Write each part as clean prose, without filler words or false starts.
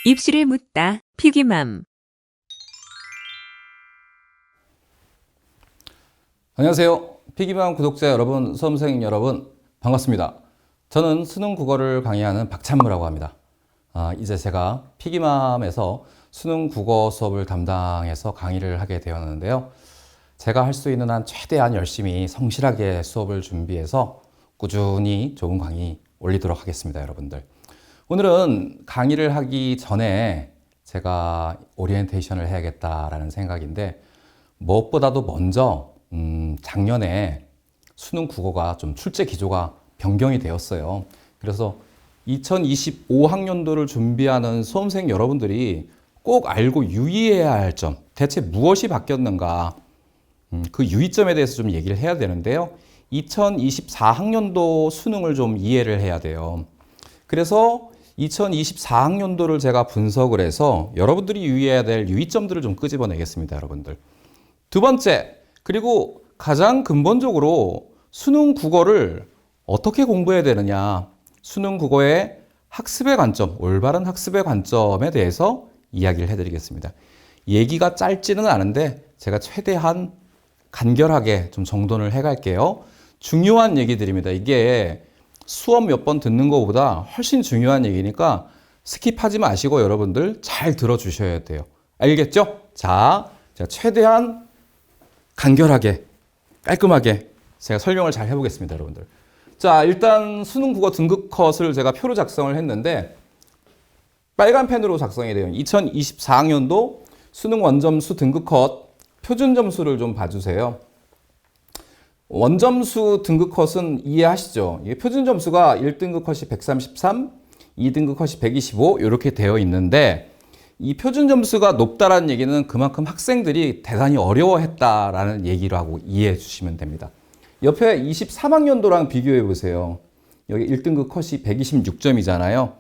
입술을 묻다. 피기맘. 안녕하세요. 피기맘 구독자 여러분, 수험생 여러분, 반갑습니다. 저는 수능 국어를 강의하는 박찬무라고 합니다. 이제 제가 피기맘에서 수능 국어 수업을 담당해서 강의를 하게 되었는데요. 제가 할 수 있는 한 최대한 열심히 성실하게 수업을 준비해서 꾸준히 좋은 강의 올리도록 하겠습니다, 여러분들. 오늘은 강의를 하기 전에 제가 오리엔테이션을 해야겠다라는 생각인데, 무엇보다도 먼저 작년에 수능 국어가 좀 출제 기조가 변경이 되었어요. 그래서 2025학년도를 준비하는 수험생 여러분들이 꼭 알고 유의해야 할 점, 대체 무엇이 바뀌었는가, 그 유의점에 대해서 좀 얘기를 해야 되는데요. 2024학년도 수능을 좀 이해를 해야 돼요. 그래서 2024학년도를 제가 분석을 해서 여러분들이 유의해야 될 유의점들을 좀 끄집어내겠습니다, 여러분들. 두 번째, 그리고 가장 근본적으로 수능 국어를 어떻게 공부해야 되느냐, 수능 국어의 학습의 관점, 올바른 학습의 관점에 대해서 이야기를 해드리겠습니다. 얘기가 짧지는 않은데 제가 최대한 간결하게 좀 정돈을 해갈게요. 중요한 얘기들입니다. 이게 수업 몇 번 듣는 것보다 훨씬 중요한 얘기니까 스킵하지 마시고 여러분들 잘 들어주셔야 돼요. 알겠죠? 자, 제가 최대한 간결하게, 깔끔하게 제가 설명을 잘 해보겠습니다, 여러분들. 자, 일단 수능 국어 등급 컷을 제가 표로 작성을 했는데 빨간 펜으로 작성이 돼요. 2024학년도 수능 원점수 등급 컷 표준 점수를 좀 봐주세요. 원점수 등급 컷은 이해하시죠? 이게 표준 점수가 1등급 컷이 133, 2등급 컷이 125 이렇게 되어 있는데, 이 표준 점수가 높다라는 얘기는 그만큼 학생들이 대단히 어려워했다라는 얘기라고 이해해 주시면 됩니다. 옆에 23학년도랑 비교해 보세요. 여기 1등급 컷이 126점이잖아요.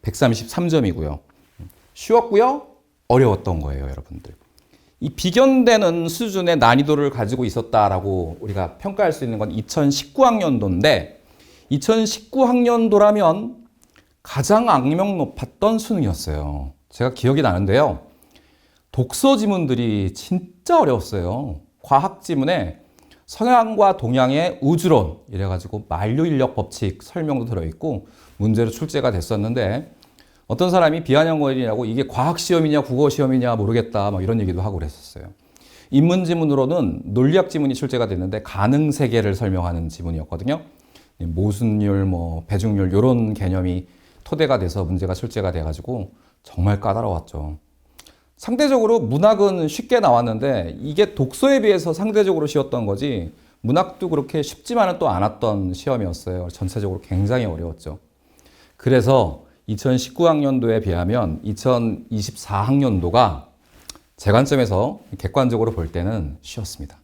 133점이고요. 쉬웠고요. 어려웠던 거예요, 여러분들. 이 비견되는 수준의 난이도를 가지고 있었다라고 우리가 평가할 수 있는 건 2019학년도인데, 2019학년도라면 가장 악명 높았던 수능이었어요. 제가 기억이 나는데요. 독서 지문들이 진짜 어려웠어요. 과학 지문에 서양과 동양의 우주론 이래가지고 만류인력 법칙 설명도 들어있고 문제로 출제가 됐었는데, 어떤 사람이 비아냥거리냐고 이게 과학 시험이냐 국어 시험이냐 모르겠다 막 이런 얘기도 하고 그랬었어요. 인문 지문으로는 논리학 지문이 출제가 됐는데 가능 세계를 설명하는 지문이었거든요. 모순율, 배중률 이런 개념이 토대가 돼서 문제가 출제가 돼가지고 정말 까다로웠죠. 상대적으로 문학은 쉽게 나왔는데 이게 독서에 비해서 상대적으로 쉬웠던 거지, 문학도 그렇게 쉽지만은 또 않았던 시험이었어요. 전체적으로 굉장히 어려웠죠. 그래서 2019학년도에 비하면 2024학년도가 제 관점에서 객관적으로 볼 때는 쉬웠습니다.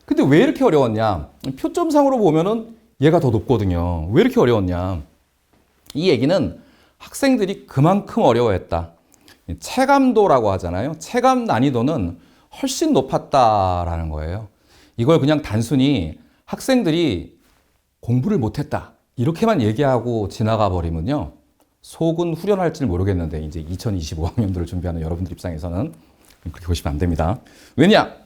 근데 왜 이렇게 어려웠냐? 표점상으로 보면은 얘가 더 높거든요. 왜 이렇게 어려웠냐? 이 얘기는 학생들이 그만큼 어려워했다. 체감도라고 하잖아요. 체감 난이도는 훨씬 높았다라는 거예요. 이걸 그냥 단순히 학생들이 공부를 못했다 이렇게만 얘기하고 지나가 버리면요, 속은 후련할지 모르겠는데 이제 2025학년도를 준비하는 여러분들 입장에서는 그렇게 보시면 안 됩니다. 왜냐?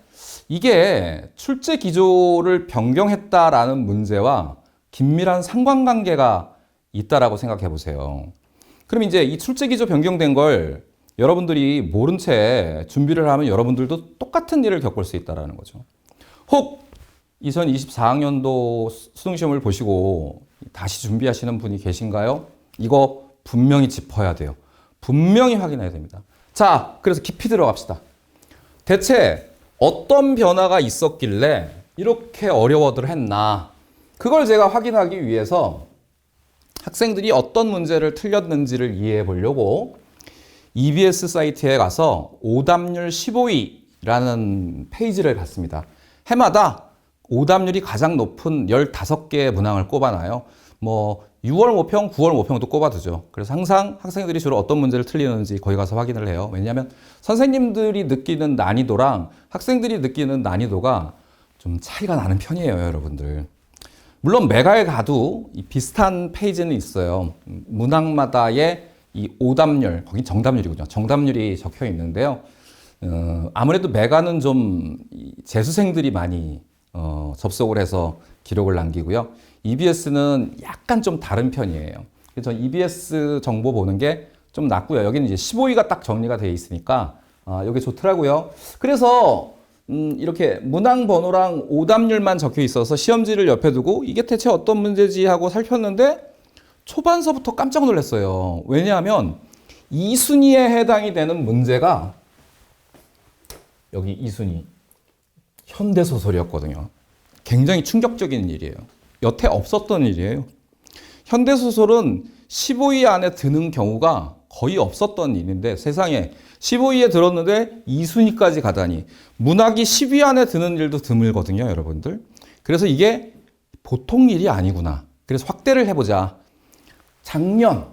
이게 출제 기조를 변경했다라는 문제와 긴밀한 상관관계가 있다라고 생각해 보세요. 그럼 이제 이 출제 기조 변경된 걸 여러분들이 모른 채 준비를 하면 여러분들도 똑같은 일을 겪을 수 있다라는 거죠. 혹 2024학년도 수능시험을 보시고 다시 준비하시는 분이 계신가요? 이거 분명히 짚어야 돼요. 분명히 확인해야 됩니다. 자, 그래서 깊이 들어갑시다. 대체 어떤 변화가 있었길래 이렇게 어려워들 했나? 그걸 제가 확인하기 위해서 학생들이 어떤 문제를 틀렸는지를 이해해 보려고 EBS 사이트에 가서 오답률 15위라는 페이지를 갔습니다. 해마다 오답률이 가장 높은 15개의 문항을 꼽아놔요. 6월 모평, 9월 모평도 꼽아두죠. 그래서 항상 학생들이 주로 어떤 문제를 틀리는지 거기 가서 확인을 해요. 왜냐하면 선생님들이 느끼는 난이도랑 학생들이 느끼는 난이도가 좀 차이가 나는 편이에요, 여러분들. 물론 매가에 가도 비슷한 페이지는 있어요. 문학마다의 이 오답률, 거긴 정답률이군요. 정답률이 적혀 있는데요. 아무래도 메가는 좀 재수생들이 많이 접속을 해서 기록을 남기고요. EBS는 약간 좀 다른 편이에요. 그래서 EBS 정보 보는 게 좀 낫고요. 여기는 이제 15위가 딱 정리가 되어 있으니까 여기 좋더라고요. 그래서 이렇게 문항 번호랑 오답률만 적혀 있어서 시험지를 옆에 두고 이게 대체 어떤 문제지 하고 살폈는데 초반서부터 깜짝 놀랐어요. 왜냐하면 2순위에 해당이 되는 문제가 여기 2순위 현대소설이었거든요. 굉장히 충격적인 일이에요. 여태 없었던 일이에요. 현대소설은 15위 안에 드는 경우가 거의 없었던 일인데 세상에 15위에 들었는데 2순위까지 가다니 문학이 10위 안에 드는 일도 드물거든요, 여러분들. 그래서 이게 보통 일이 아니구나. 그래서 확대를 해보자. 작년,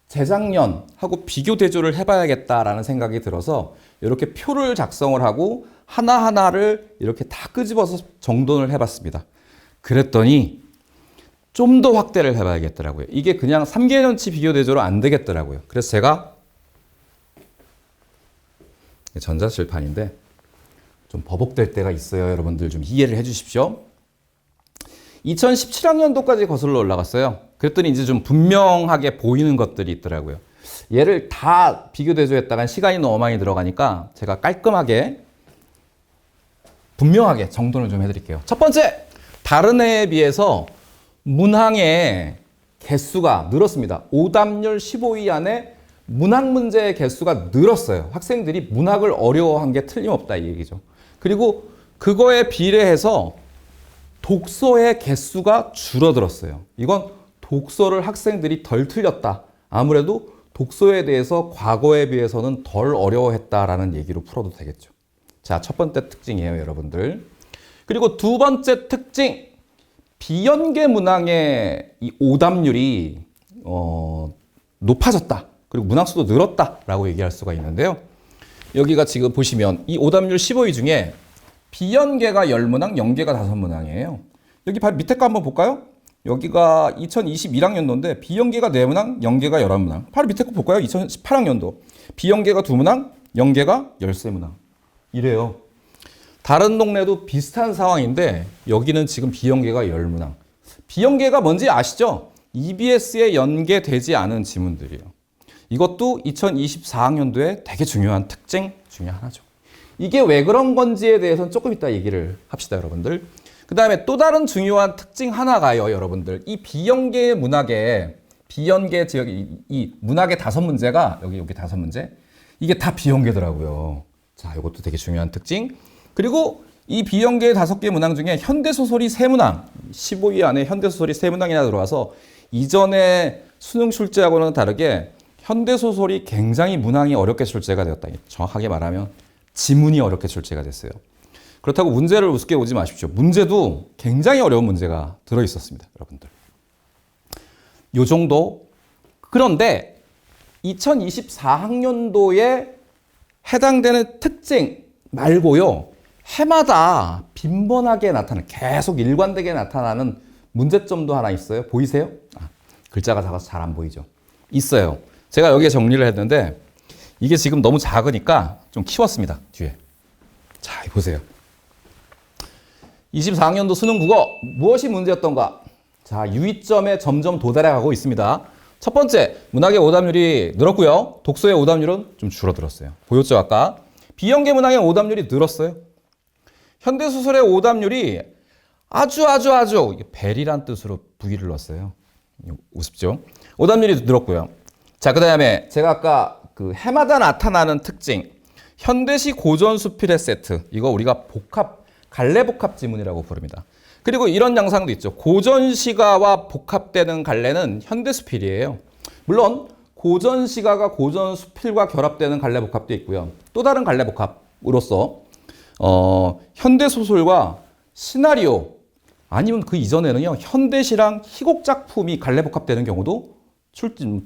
재작년 하고 비교 대조를 해봐야겠다라는 생각이 들어서 이렇게 표를 작성을 하고 하나하나를 이렇게 다 끄집어서 정돈을 해봤습니다. 그랬더니 좀 더 확대를 해봐야겠더라고요. 이게 그냥 3개년치 비교 대조로 안 되겠더라고요. 그래서 제가 전자칠판인데 좀 버벅될 때가 있어요. 여러분들 좀 이해를 해주십시오. 2017학년도까지 거슬러 올라갔어요. 그랬더니 이제 좀 분명하게 보이는 것들이 있더라고요. 얘를 다 비교 대조했다간 시간이 너무 많이 들어가니까 제가 깔끔하게 분명하게 정돈을 좀 해드릴게요. 첫 번째, 다른 해에 비해서 문항의 개수가 늘었습니다. 오답률 15위 안에 문학 문제의 개수가 늘었어요. 학생들이 문학을 어려워한 게 틀림없다 이 얘기죠. 그리고 그거에 비례해서 독서의 개수가 줄어들었어요. 이건 독서를 학생들이 덜 틀렸다. 아무래도 독서에 대해서 과거에 비해서는 덜 어려워했다라는 얘기로 풀어도 되겠죠. 자, 첫 번째 특징이에요, 여러분들. 그리고 두 번째 특징, 비연계 문항의 이 오답률이 높아졌다. 그리고 문항수도 늘었다라고 얘기할 수가 있는데요. 여기가 지금 보시면 이 오답률 15위 중에 비연계가 10문항, 연계가 5문항이에요. 여기 바로 밑에 거 한번 볼까요? 여기가 2021학년도인데 비연계가 4문항, 연계가 11문항. 바로 밑에 거 볼까요? 2018학년도. 비연계가 2문항, 연계가 13문항. 이래요. 다른 동네도 비슷한 상황인데 여기는 지금 비연계가 10문항. 비연계가 뭔지 아시죠? EBS에 연계되지 않은 지문들이에요. 이것도 2024학년도에 되게 중요한 특징 중에 하나죠. 이게 왜 그런 건지에 대해서는 조금 이따 얘기를 합시다, 여러분들. 그 다음에 또 다른 중요한 특징 하나가요, 여러분들. 이 비연계 문학의, 비연계 지역, 이 문학의 5문제가, 여기 5문제. 이게 다 비연계더라고요. 자, 이것도 되게 중요한 특징. 그리고 이 비연계의 5개 문항 중에 현대소설이 3문항, 15위 안에 현대소설이 3문항이나 들어와서 이전에 수능 출제하고는 다르게 현대소설이 굉장히 문항이 어렵게 출제가 되었다. 정확하게 말하면 지문이 어렵게 출제가 됐어요. 그렇다고 문제를 우습게 보지 마십시오. 문제도 굉장히 어려운 문제가 들어있었습니다, 여러분들. 요 정도. 그런데 2024학년도에 해당되는 특징 말고요. 해마다 빈번하게 나타나는, 계속 일관되게 나타나는 문제점도 하나 있어요. 보이세요? 글자가 작아서 잘 안 보이죠? 있어요. 제가 여기에 정리를 했는데 이게 지금 너무 작으니까 좀 키웠습니다, 뒤에. 자, 보세요. 24학년도 수능 국어 무엇이 문제였던가? 자, 유의점에 점점 도달해가고 있습니다. 첫 번째, 문학의 오답률이 늘었고요. 독서의 오답률은 좀 줄어들었어요. 보였죠, 아까? 비연계 문학의 오답률이 늘었어요. 현대소설의 오답률이 아주 벨이란 뜻으로 V를 넣었어요. 우습죠? 오답률이 늘었고요. 자, 그 다음에 제가 아까 그 해마다 나타나는 특징, 현대시 고전수필의 세트. 이거 우리가 갈래복합 지문이라고 부릅니다. 그리고 이런 양상도 있죠. 고전시가와 복합되는 갈래는 현대수필이에요. 물론 고전시가가 고전수필과 결합되는 갈래복합도 있고요. 또 다른 갈래복합으로서 현대소설과 시나리오, 아니면 그 이전에는요, 현대시랑 희곡 작품이 갈래복합되는 경우도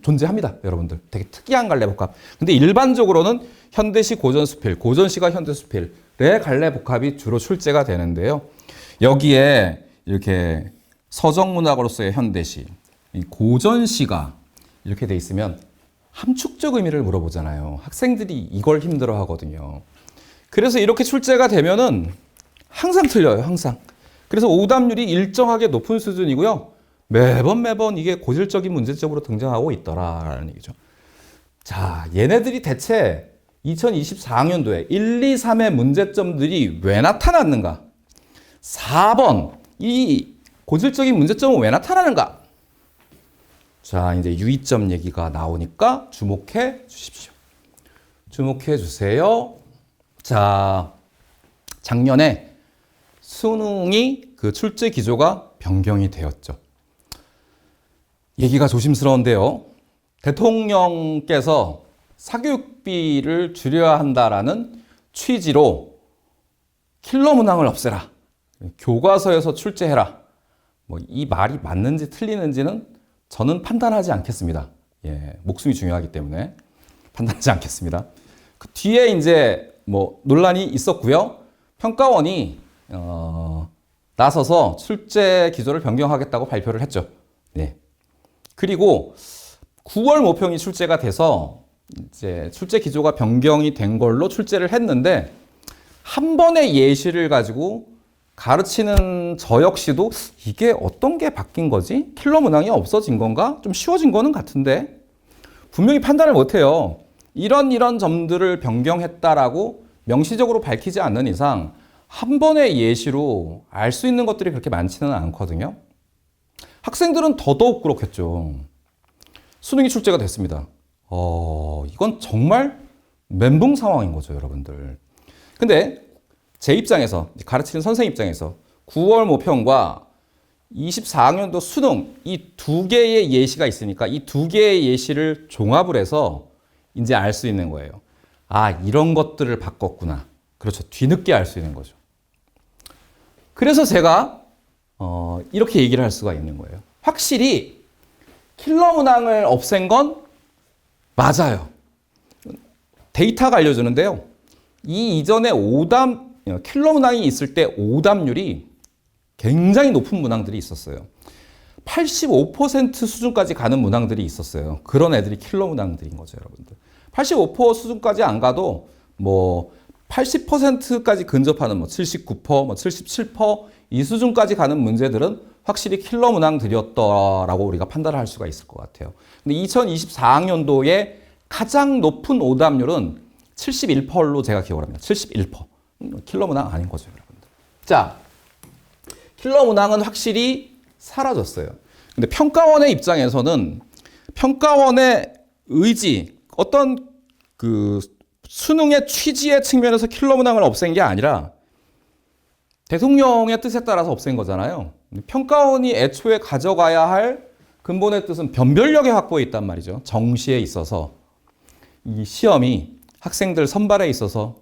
존재합니다, 여러분들. 되게 특이한 갈래복합. 근데 일반적으로는 현대시 고전수필, 고전시가 현대수필의 갈래복합이 주로 출제가 되는데요. 여기에 이렇게 서정문학으로서의 현대시, 고전시가 이렇게 돼 있으면 함축적 의미를 물어보잖아요. 학생들이 이걸 힘들어 하거든요. 그래서 이렇게 출제가 되면은 항상 틀려요, 항상. 그래서 오답률이 일정하게 높은 수준이고요. 매번 이게 고질적인 문제점으로 등장하고 있더라라는 얘기죠. 자, 얘네들이 대체 2024학년도에 1, 2, 3의 문제점들이 왜 나타났는가? 4번, 이 고질적인 문제점은 왜 나타나는가? 자, 이제 유의점 얘기가 나오니까 주목해 주십시오. 주목해 주세요. 자, 작년에 수능이 그 출제 기조가 변경이 되었죠. 얘기가 조심스러운데요. 대통령께서 사교육비를 줄여야 한다라는 취지로 킬러 문항을 없애라. 교과서에서 출제해라. 뭐 이 말이 맞는지 틀리는지는 저는 판단하지 않겠습니다. 예, 목숨이 중요하기 때문에 판단하지 않겠습니다. 그 뒤에 이제 뭐 논란이 있었고요. 평가원이 나서서 출제 기조를 변경하겠다고 발표를 했죠. 네. 그리고 9월 모평이 출제가 돼서 이제 출제 기조가 변경이 된 걸로 출제를 했는데 한 번의 예시를 가지고 가르치는 저 역시도 이게 어떤 게 바뀐 거지? 킬러 문항이 없어진 건가? 좀 쉬워진 거는 같은데 분명히 판단을 못해요. 이런 점들을 변경했다라고 명시적으로 밝히지 않는 이상 한 번의 예시로 알 수 있는 것들이 그렇게 많지는 않거든요. 학생들은 더더욱 그렇겠죠. 수능이 출제가 됐습니다. 이건 정말 멘붕 상황인 거죠, 여러분들. 근데 제 입장에서, 가르치는 선생 입장에서 9월 모평과 24학년도 수능 이 두 개의 예시가 있으니까 이 두 개의 예시를 종합을 해서 이제 알 수 있는 거예요. 아, 이런 것들을 바꿨구나. 그렇죠. 뒤늦게 알 수 있는 거죠. 그래서 제가 이렇게 얘기를 할 수가 있는 거예요. 확실히 킬러 문항을 없앤 건 맞아요. 데이터가 알려주는데요. 이 이전에 킬러 문항이 있을 때 오답률이 굉장히 높은 문항들이 있었어요. 85% 수준까지 가는 문항들이 있었어요. 그런 애들이 킬러 문항들인 거죠, 여러분들. 85% 수준까지 안 가도 뭐 80%까지 근접하는 79%, 77%이 수준까지 가는 문제들은 확실히 킬러 문항들이었다라고 우리가 판단을 할 수가 있을 것 같아요. 근데 2024학년도에 가장 높은 오답률은 71%로 제가 기억을 합니다. 71%. 킬러 문항 아닌 거죠, 여러분들. 자, 킬러 문항은 확실히 사라졌어요. 근데 평가원의 입장에서는 평가원의 의지, 어떤 그 수능의 취지의 측면에서 킬러 문항을 없앤 게 아니라 대통령의 뜻에 따라서 없앤 거잖아요. 평가원이 애초에 가져가야 할 근본의 뜻은 변별력의 확보에 있단 말이죠. 정시에 있어서 이 시험이 학생들 선발에 있어서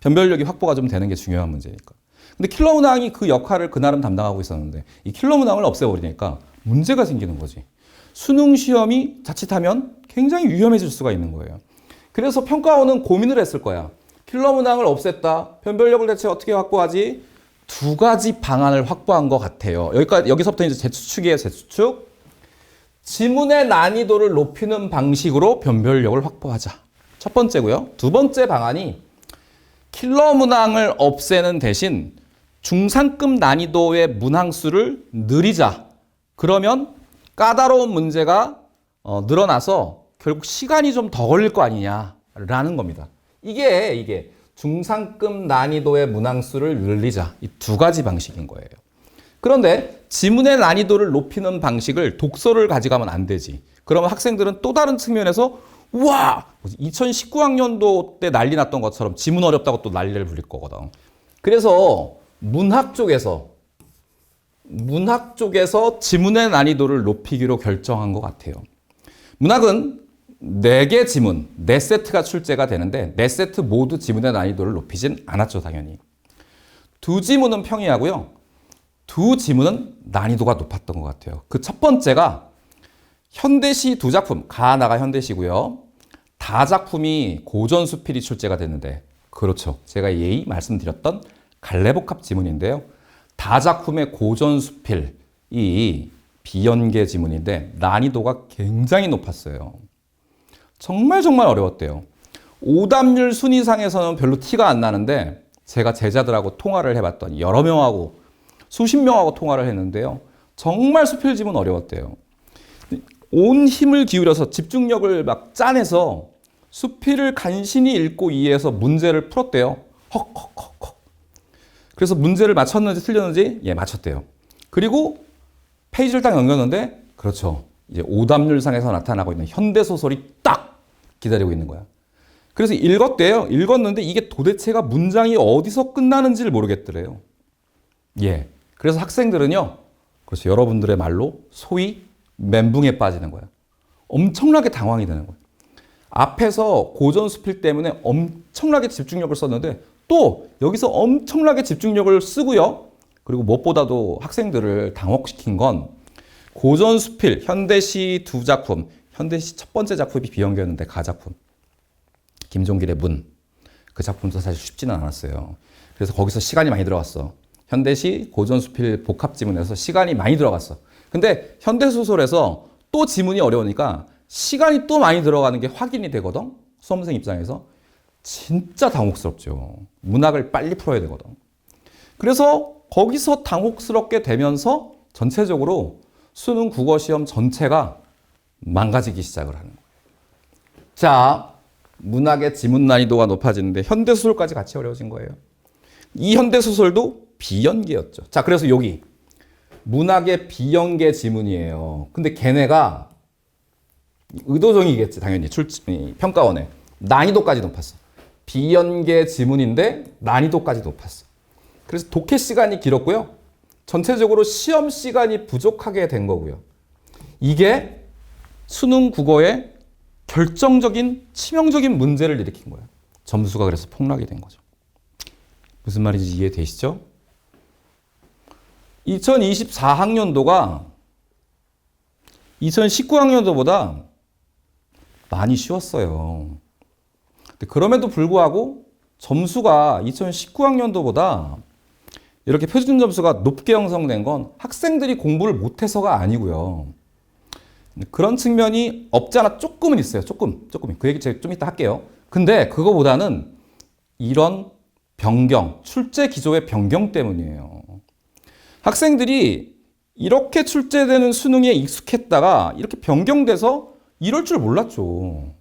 변별력이 확보가 좀 되는 게 중요한 문제니까. 근데 킬러 문항이 그 역할을 그나름 담당하고 있었는데 이 킬러 문항을 없애버리니까 문제가 생기는 거지. 수능 시험이 자칫하면 굉장히 위험해질 수가 있는 거예요. 그래서 평가원은 고민을 했을 거야. 킬러 문항을 없앴다. 변별력을 대체 어떻게 확보하지? 두 가지 방안을 확보한 것 같아요. 여기서부터 이제 제 추측이에요, 제 추측. 지문의 난이도를 높이는 방식으로 변별력을 확보하자. 첫 번째고요. 두 번째 방안이 킬러 문항을 없애는 대신 중상급 난이도의 문항수를 늘리자. 그러면 까다로운 문제가 늘어나서 결국 시간이 좀 더 걸릴 거 아니냐라는 겁니다. 이게 중상급 난이도의 문항수를 늘리자. 이 두 가지 방식인 거예요. 그런데 지문의 난이도를 높이는 방식을 독서를 가져가면 안 되지. 그러면 학생들은 또 다른 측면에서 우와! 2019학년도 때 난리 났던 것처럼 지문 어렵다고 또 난리를 부릴 거거든. 그래서 문학 쪽에서 지문의 난이도를 높이기로 결정한 것 같아요. 문학은 4개 지문, 4세트가 출제가 되는데 4세트 모두 지문의 난이도를 높이진 않았죠, 당연히. 2지문은 평이하고요. 2지문은 난이도가 높았던 것 같아요. 그 첫 번째가 현대시 2작품, 가나가 현대시고요. 다작품이 고전수필이 출제가 됐는데, 그렇죠. 제가 예의 말씀드렸던 갈래복합 지문인데요. 다작품의 고전수필이 비연계 지문인데 난이도가 굉장히 높았어요. 정말 정말 어려웠대요. 오답률 순위상에서는 별로 티가 안 나는데 제가 제자들하고 통화를 해봤더니 여러 명하고 수십 명하고 통화를 했는데요. 정말 수필 지문 어려웠대요. 온 힘을 기울여서 집중력을 막 짜내서 수필을 간신히 읽고 이해해서 문제를 풀었대요. 헉헉헉헉. 그래서 문제를 맞췄는지 틀렸는지 예, 맞췄대요. 그리고 페이지를 딱 넘겼는데 그렇죠. 이제 오답률상에서 나타나고 있는 현대소설이 딱 기다리고 있는 거야. 그래서 읽었대요. 읽었는데 이게 도대체가 문장이 어디서 끝나는지를 모르겠더래요. 예. 그래서 학생들은요. 그렇죠. 여러분들의 말로 소위 멘붕에 빠지는 거야. 엄청나게 당황이 되는 거야. 앞에서 고전 수필 때문에 엄청나게 집중력을 썼는데 또 여기서 엄청나게 집중력을 쓰고요. 그리고 무엇보다도 학생들을 당혹시킨 건 고전 수필, 현대시 두 작품, 현대시 첫 번째 작품이 비연기였는데 가작품. 김종길의 문. 그 작품도 사실 쉽지는 않았어요. 그래서 거기서 시간이 많이 들어갔어. 현대시 고전 수필 복합 지문에서 시간이 많이 들어갔어. 근데 현대소설에서 또 지문이 어려우니까 시간이 또 많이 들어가는 게 확인이 되거든. 수험생 입장에서. 진짜 당혹스럽죠. 문학을 빨리 풀어야 되거든. 그래서 거기서 당혹스럽게 되면서 전체적으로 수능 국어시험 전체가 망가지기 시작을 하는 거예요. 자, 문학의 지문 난이도가 높아지는데 현대소설까지 같이 어려워진 거예요. 이 현대소설도 비연계였죠. 자, 그래서 여기 문학의 비연계 지문이에요. 근데 걔네가 의도정이겠지, 당연히. 평가원에. 난이도까지 높았어. 비연계 지문인데 난이도까지 높았어. 그래서 독해 시간이 길었고요. 전체적으로 시험 시간이 부족하게 된 거고요. 이게 수능 국어의 결정적인 치명적인 문제를 일으킨 거예요. 점수가 그래서 폭락이 된 거죠. 무슨 말인지 이해되시죠? 2024학년도가 2019학년도보다 많이 쉬웠어요. 근데 그럼에도 불구하고 점수가 2019학년도보다 이렇게 표준 점수가 높게 형성된 건 학생들이 공부를 못해서가 아니고요. 그런 측면이 없지 않아 조금은 있어요. 조금. 그 얘기 제가 좀 이따 할게요. 근데 그거보다는 이런 변경, 출제 기조의 변경 때문이에요. 학생들이 이렇게 출제되는 수능에 익숙했다가 이렇게 변경돼서 이럴 줄 몰랐죠.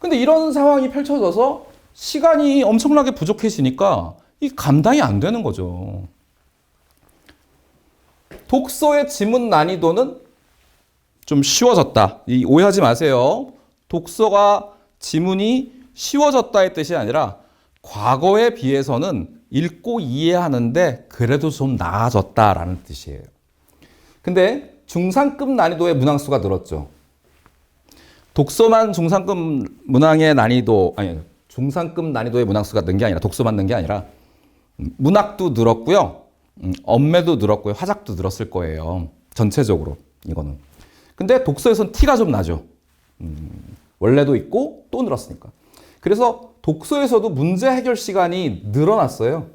근데 이런 상황이 펼쳐져서 시간이 엄청나게 부족해지니까 이 감당이 안 되는 거죠. 독서의 지문 난이도는 좀 쉬워졌다. 오해하지 마세요. 독서가 지문이 쉬워졌다의 뜻이 아니라 과거에 비해서는 읽고 이해하는데 그래도 좀 나아졌다라는 뜻이에요. 근데 중상급 난이도의 문항수가 늘었죠. 독서만 중상급 문항의 난이도, 아니, 중상급 난이도의 문항수가 는 게 아니라, 독서만 는 게 아니라, 문학도 늘었고요. 엄매도 늘었고요. 화작도 늘었을 거예요. 전체적으로, 이거는. 근데 독서에선 티가 좀 나죠. 원래도 있고 또 늘었으니까. 그래서 독서에서도 문제 해결 시간이 늘어났어요.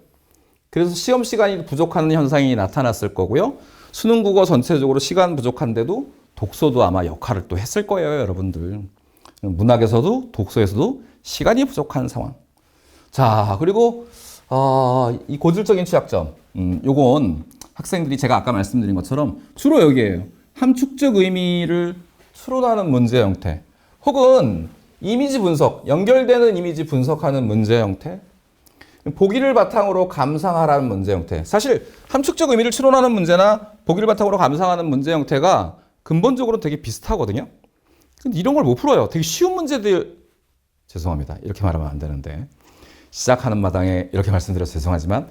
그래서 시험 시간이 부족한 현상이 나타났을 거고요. 수능 국어 전체적으로 시간 부족한데도 독서도 아마 역할을 또 했을 거예요, 여러분들. 문학에서도 독서에서도 시간이 부족한 상황. 자, 그리고 이 고질적인 취약점. 요건 학생들이 제가 아까 말씀드린 것처럼 주로 여기에요. 함축적 의미를 추론하는 문제 형태. 혹은 이미지 분석, 연결되는 이미지 분석하는 문제 형태. 보기를 바탕으로 감상하라는 문제 형태. 사실 함축적 의미를 추론하는 문제나 보기를 바탕으로 감상하는 문제 형태가 근본적으로 되게 비슷하거든요. 근데 이런 걸 못 풀어요. 되게 쉬운 문제들. 죄송합니다. 이렇게 말하면 안 되는데. 시작하는 마당에 이렇게 말씀드려서 죄송하지만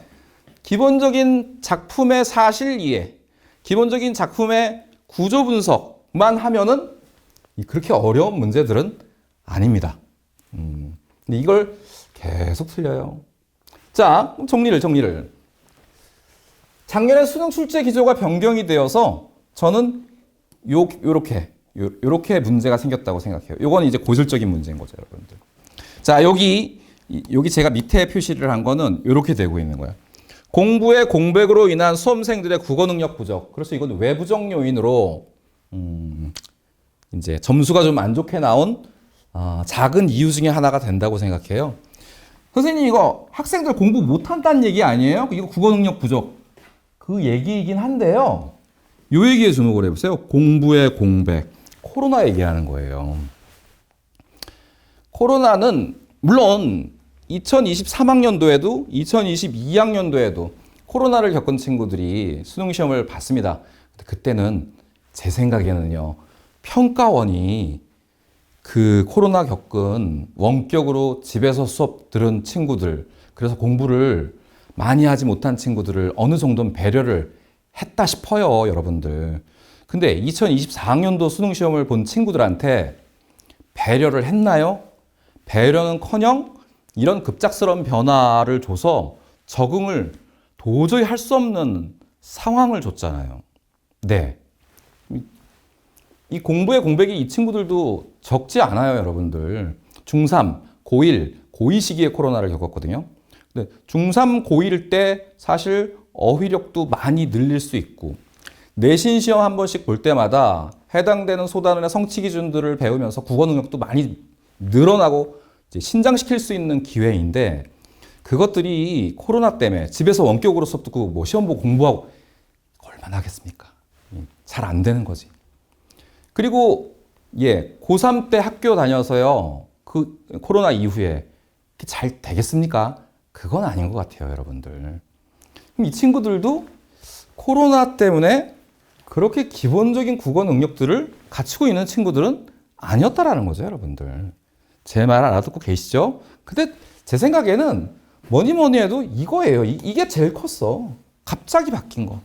기본적인 작품의 사실 이해, 기본적인 작품의 구조 분석만 하면은 그렇게 어려운 문제들은 아닙니다. 근데 이걸 계속 틀려요. 자, 정리를. 작년에 수능 출제 기조가 변경이 되어서 저는 요렇게 문제가 생겼다고 생각해요. 요건 이제 고질적인 문제인 거죠, 여러분들. 자, 여기 제가 밑에 표시를 한 거는 요렇게 되고 있는 거예요. 공부의 공백으로 인한 수험생들의 국어 능력 부족. 그래서 이건 외부적 요인으로 이제 점수가 좀 안 좋게 나온 작은 이유 중에 하나가 된다고 생각해요. 선생님 이거 학생들 공부 못한다는 얘기 아니에요? 이거 국어 능력 부족. 그 얘기이긴 한데요. 요 얘기에 주목을 해보세요. 공부의 공백. 코로나 얘기하는 거예요. 코로나는 물론 2023학년도에도 2022학년도에도 코로나를 겪은 친구들이 수능시험을 봤습니다. 근데 그때는 제 생각에는요. 평가원이 그 코로나 겪은 원격으로 집에서 수업 들은 친구들, 그래서 공부를 많이 하지 못한 친구들을 어느 정도는 배려를 했다 싶어요, 여러분들. 근데 2024학년도 수능시험을 본 친구들한테 배려를 했나요? 배려는커녕 이런 급작스러운 변화를 줘서 적응을 도저히 할 수 없는 상황을 줬잖아요. 네. 이 공부의 공백이 이 친구들도 적지 않아요, 여러분들. 중3, 고1, 고2 시기에 코로나를 겪었거든요. 근데 중3, 고1 때 사실 어휘력도 많이 늘릴 수 있고 내신 시험 한 번씩 볼 때마다 해당되는 소단원의 성취 기준들을 배우면서 국어 능력도 많이 늘어나고 이제 신장시킬 수 있는 기회인데 그것들이 코로나 때문에 집에서 원격으로 수업 듣고 뭐 시험 보고 공부하고 얼마나 하겠습니까? 잘 안 되는 거지. 그리고 고3 때 학교 다녀서요. 그 코로나 이후에 잘 되겠습니까? 그건 아닌 것 같아요, 여러분들. 그럼 이 친구들도 코로나 때문에 그렇게 기본적인 국어 능력들을 갖추고 있는 친구들은 아니었다라는 거죠, 여러분들. 제 말 알아듣고 계시죠? 근데 제 생각에는 뭐니 해도 이거예요. 이게 제일 컸어. 갑자기 바뀐 거.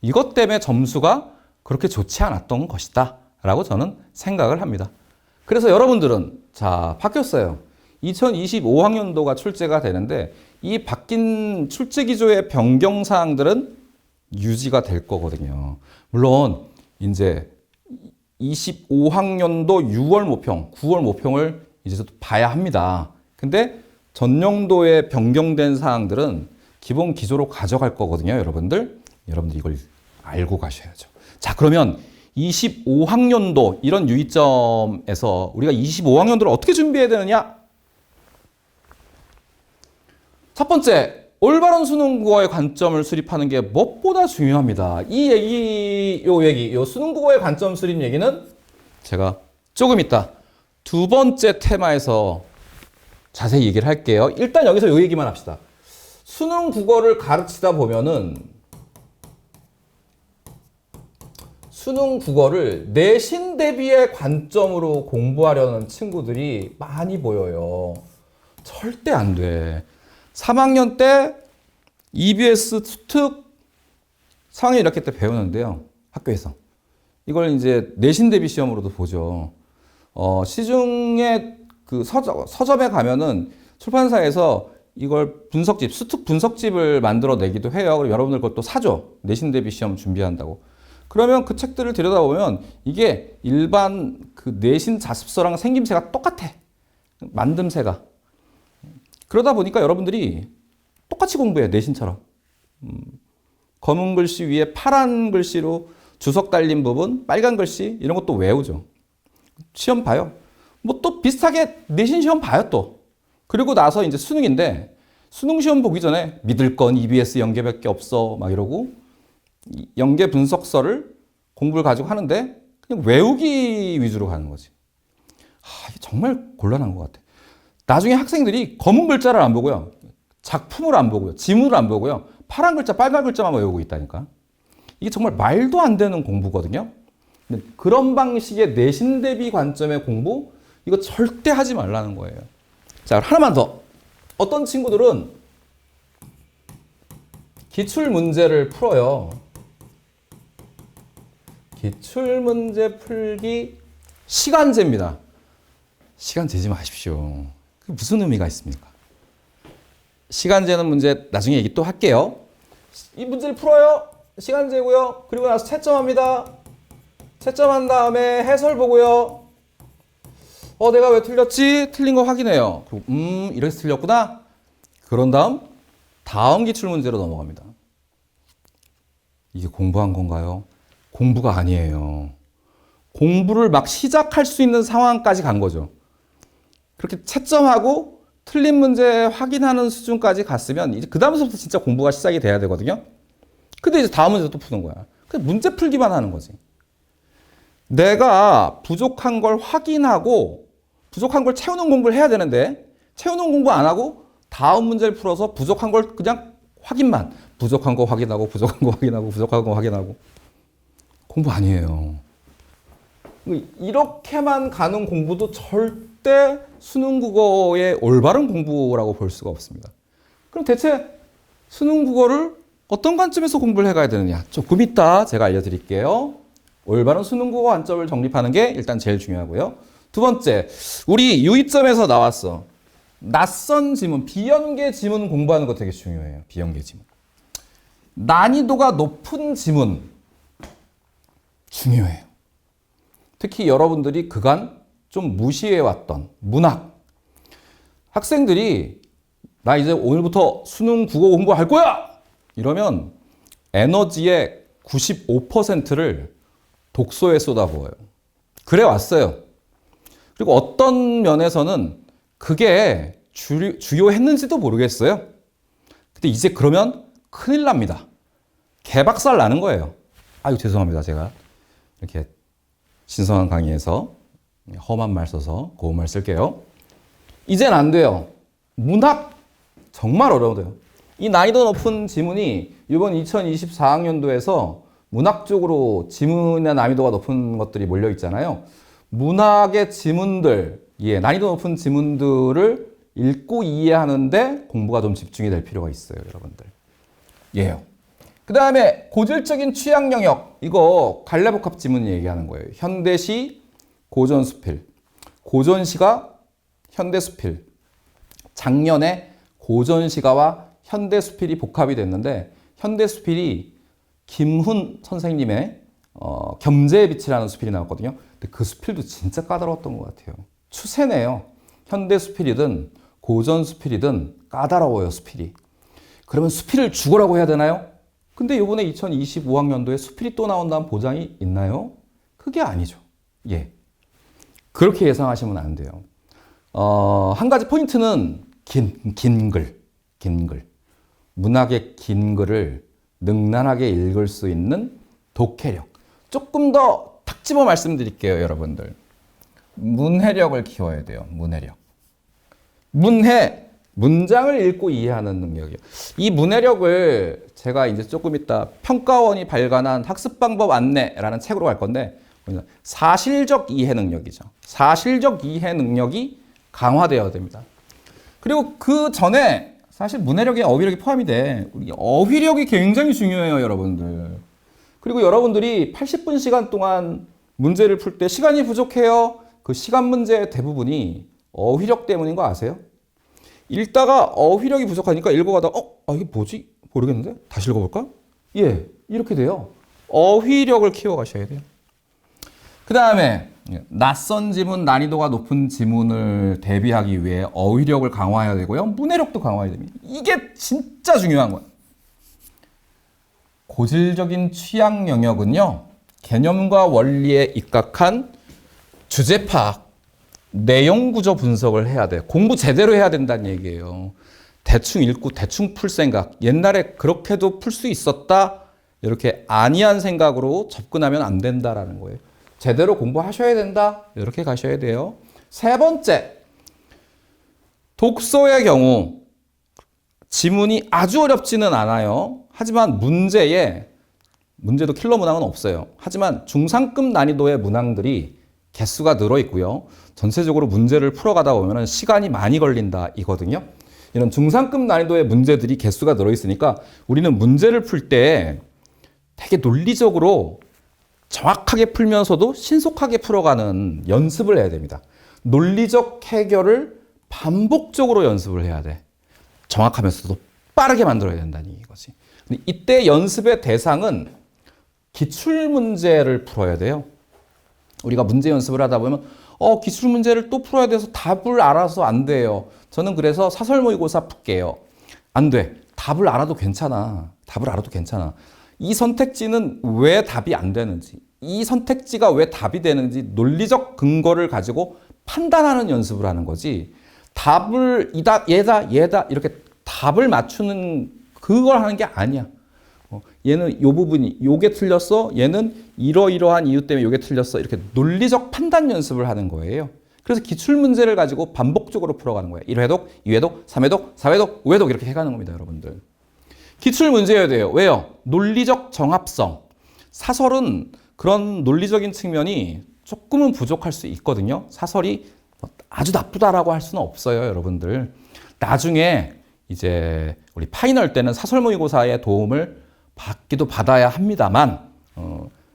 이것 때문에 점수가 그렇게 좋지 않았던 것이다. 라고 저는 생각을 합니다. 그래서 여러분들은 자, 바뀌었어요. 2025학년도가 출제가 되는데 이 바뀐 출제 기조의 변경 사항들은 유지가 될 거거든요. 물론 이제 25학년도 6월 모평, 9월 모평을 이제 또 봐야 합니다. 근데 전년도에 변경된 사항들은 기본 기조로 가져갈 거거든요, 여러분들. 여러분들 이걸 알고 가셔야죠. 자, 그러면 25학년도 이런 유의점에서 우리가 25학년도를 어떻게 준비해야 되느냐? 첫 번째, 올바른 수능 국어의 관점을 수립하는 게 무엇보다 중요합니다. 요 수능 국어의 관점 수립 얘기는 제가 조금 이따 두 번째 테마에서 자세히 얘기를 할게요. 일단 여기서 요 얘기만 합시다. 수능 국어를 가르치다 보면은 수능 국어를 내신 대비의 관점으로 공부하려는 친구들이 많이 보여요. 절대 안 돼. 3학년 때 EBS 투특 4학년 1학기 때 배우는데요. 학교에서. 이걸 이제 내신 대비 시험으로도 보죠. 시중에 그 서점에 가면은 출판사에서 이걸 분석집, 수특 분석집을 만들어 내기도 해요. 그리고 여러분들 그것도 사죠. 내신 대비 시험 준비한다고. 그러면 그 책들을 들여다보면 이게 일반 그 내신 자습서랑 생김새가 똑같아. 만듦새가. 그러다 보니까 여러분들이 똑같이 공부해, 내신처럼. 검은 글씨 위에 파란 글씨로 주석 달린 부분, 빨간 글씨, 이런 것도 외우죠. 시험 봐요. 뭐 또 비슷하게 내신 시험 봐요, 또. 그리고 나서 이제 수능인데, 수능 시험 보기 전에 믿을 건 EBS 연계밖에 없어, 막 이러고, 연계 분석서를 공부를 가지고 하는데, 그냥 외우기 위주로 가는 거지. 이게 정말 곤란한 것 같아. 나중에 학생들이 검은 글자를 안 보고요. 작품을 안 보고요. 지문을 안 보고요. 파란 글자, 빨간 글자만 외우고 있다니까. 이게 정말 말도 안 되는 공부거든요. 근데 그런 방식의 내신 대비 관점의 공부, 이거 절대 하지 말라는 거예요. 자, 하나만 더. 어떤 친구들은 기출 문제를 풀어요. 기출 문제 풀기 시간제입니다. 시간 재지 마십시오. 그게 무슨 의미가 있습니까? 시간제는 문제 나중에 얘기 또 할게요. 이 문제를 풀어요. 시간제고요. 그리고 나서 채점합니다. 채점한 다음에 해설 보고요. 내가 왜 틀렸지? 틀린 거 확인해요. 그리고 이렇게 틀렸구나. 그런 다음 기출 문제로 넘어갑니다. 이게 공부한 건가요? 공부가 아니에요. 공부를 막 시작할 수 있는 상황까지 간 거죠. 그렇게 채점하고 틀린 문제 확인하는 수준까지 갔으면 이제 그 다음부터 진짜 공부가 시작이 돼야 되거든요. 근데 이제 다음 문제 또 푸는 거야. 그냥 문제 풀기만 하는 거지. 내가 부족한 걸 확인하고 부족한 걸 채우는 공부를 해야 되는데 채우는 공부 안 하고 다음 문제를 풀어서 부족한 걸 그냥 확인만. 부족한 거 확인하고 부족한 거 확인하고 부족한 거 확인하고. 공부 아니에요. 이렇게만 가는 공부도 절대 수능 국어의 올바른 공부라고 볼 수가 없습니다. 그럼 대체 수능 국어를 어떤 관점에서 공부를 해가야 되느냐? 조금 이따 제가 알려드릴게요. 올바른 수능 국어 관점을 정립하는 게 일단 제일 중요하고요. 두 번째, 우리 유의점에서 나왔어. 낯선 지문, 비연계 지문 공부하는 거 되게 중요해요. 비연계 지문. 난이도가 높은 지문 중요해요. 특히 여러분들이 그간 좀 무시해왔던 문학. 학생들이 나 이제 오늘부터 수능 국어 공부할 거야! 이러면 에너지의 95%를 독서에 쏟아부어요. 그래 왔어요. 그리고 어떤 면에서는 그게 주요했는지도 모르겠어요. 근데 이제 그러면 큰일 납니다. 개박살 나는 거예요. 아유, 죄송합니다. 제가 이렇게 신성한 강의에서 험한 말 써서 고운 말 쓸게요. 이젠 안 돼요. 문학 정말 어려워요. 이 난이도 높은 지문이 이번 2024학년도에서 문학 쪽으로 지문의 난이도가 높은 것들이 몰려 있잖아요. 문학의 지문들, 난이도 높은 지문들을 읽고 이해하는데 공부가 좀 집중이 될 필요가 있어요, 여러분들. 예요. 그 다음에 고질적인 취약 영역, 이거 갈래복합 지문 얘기하는 거예요. 현대시, 고전수필. 고전시가 현대수필. 작년에 고전시가와 현대수필이 복합이 됐는데 현대수필이 김훈 선생님의 겸재의 빛이라는 수필이 나왔거든요. 근데 그 수필도 진짜 까다로웠던 것 같아요. 추세네요. 현대수필이든 고전수필이든 까다로워요, 수필이. 그러면 수필을 죽으라고 해야 되나요? 근데 이번에 2025학년도에 수필이 또 나온다는 보장이 있나요? 그게 아니죠. 예. 그렇게 예상하시면 안 돼요. 한 가지 포인트는 긴 글. 문학의 긴 글을 능란하게 읽을 수 있는 독해력. 조금 더 탁 집어 말씀드릴게요, 여러분들. 문해력을 키워야 돼요, 문해력. 문장을 읽고 이해하는 능력이요. 이 문해력을 제가 이제 조금 이따 평가원이 발간한 학습방법 안내라는 책으로 갈 건데, 사실적 이해 능력이죠. 사실적 이해 능력이 강화되어야 됩니다. 그리고 그 전에 사실 문해력에 어휘력이 포함이 돼. 우리 어휘력이 굉장히 중요해요, 여러분들. 그리고 여러분들이 80분 시간 동안 문제를 풀 때 시간이 부족해요. 그 시간 문제의 대부분이 어휘력 때문인 거 아세요? 읽다가 어휘력이 부족하니까 읽어가다가 이게 뭐지? 모르겠는데? 다시 읽어볼까? 예, 이렇게 돼요. 어휘력을 키워가셔야 돼요. 그 다음에 낯선 지문, 난이도가 높은 지문을 대비하기 위해 어휘력을 강화해야 되고요. 문해력도 강화해야 됩니다. 이게 진짜 중요한 거예요. 고질적인 취약 영역은요. 개념과 원리에 입각한 주제 파악, 내용 구조 분석을 해야 돼요. 공부 제대로 해야 된다는 얘기예요. 대충 읽고 대충 풀 생각. 옛날에 그렇게도 풀 수 있었다. 이렇게 안이한 생각으로 접근하면 안 된다라는 거예요. 제대로 공부하셔야 된다. 이렇게 가셔야 돼요. 세 번째, 독서의 경우 지문이 아주 어렵지는 않아요. 하지만 문제도 킬러 문항은 없어요. 하지만 중상급 난이도의 문항들이 개수가 늘어 있고요. 전체적으로 문제를 풀어가다 보면 시간이 많이 걸린다 이거든요. 이런 중상급 난이도의 문제들이 개수가 늘어 있으니까 우리는 문제를 풀 때 되게 논리적으로 정확하게 풀면서도 신속하게 풀어가는 연습을 해야 됩니다. 논리적 해결을 반복적으로 연습을 해야 돼. 정확하면서도 빠르게 만들어야 된다는 이거지. 근데 이때 연습의 대상은 기출문제를 풀어야 돼요. 우리가 문제 연습을 하다 보면 기출문제를 또 풀어야 돼서 답을 알아서 안 돼요. 저는 그래서 사설 모의고사 풀게요. 안 돼. 답을 알아도 괜찮아. 이 선택지는 왜 답이 안 되는지 이 선택지가 왜 답이 되는지 논리적 근거를 가지고 판단하는 연습을 하는 거지. 답을 얘다 이렇게 답을 맞추는 그걸 하는 게 아니야. 얘는 요 부분이 요게 틀렸어. 얘는 이러이러한 이유 때문에 요게 틀렸어. 이렇게 논리적 판단 연습을 하는 거예요. 그래서 기출 문제를 가지고 반복적으로 풀어가는 거예요. 1회독, 2회독, 3회독, 4회독, 5회독 이렇게 해가는 겁니다, 여러분들. 기출 문제여야 돼요. 왜요? 논리적 정합성. 사설은 그런 논리적인 측면이 조금은 부족할 수 있거든요. 사설이 아주 나쁘다라고 할 수는 없어요, 여러분들. 나중에 이제 우리 파이널 때는 사설 모의고사의 도움을 받기도 받아야 합니다만,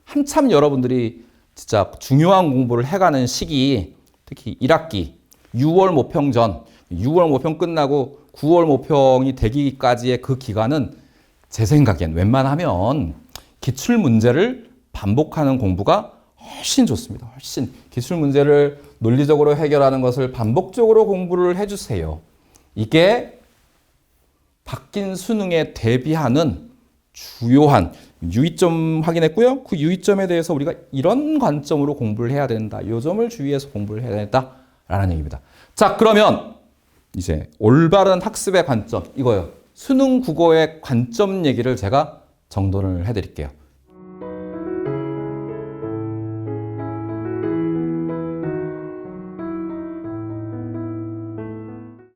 한참 여러분들이 진짜 중요한 공부를 해가는 시기, 특히 1학기 6월 모평 전, 6월 모평 끝나고 9월 모평이 되기까지의 그 기간은 제 생각엔 웬만하면 기출 문제를 반복하는 공부가 훨씬 좋습니다. 훨씬 기출 문제를 논리적으로 해결하는 것을 반복적으로 공부를 해주세요. 이게 바뀐 수능에 대비하는 주요한 유의점 확인했고요. 그 유의점에 대해서 우리가 이런 관점으로 공부를 해야 된다. 이 점을 주의해서 공부를 해야 된다라는 얘기입니다. 자, 그러면 이제 올바른 학습의 관점 이거요. 수능 국어의 관점 얘기를 제가 정돈을 해드릴게요.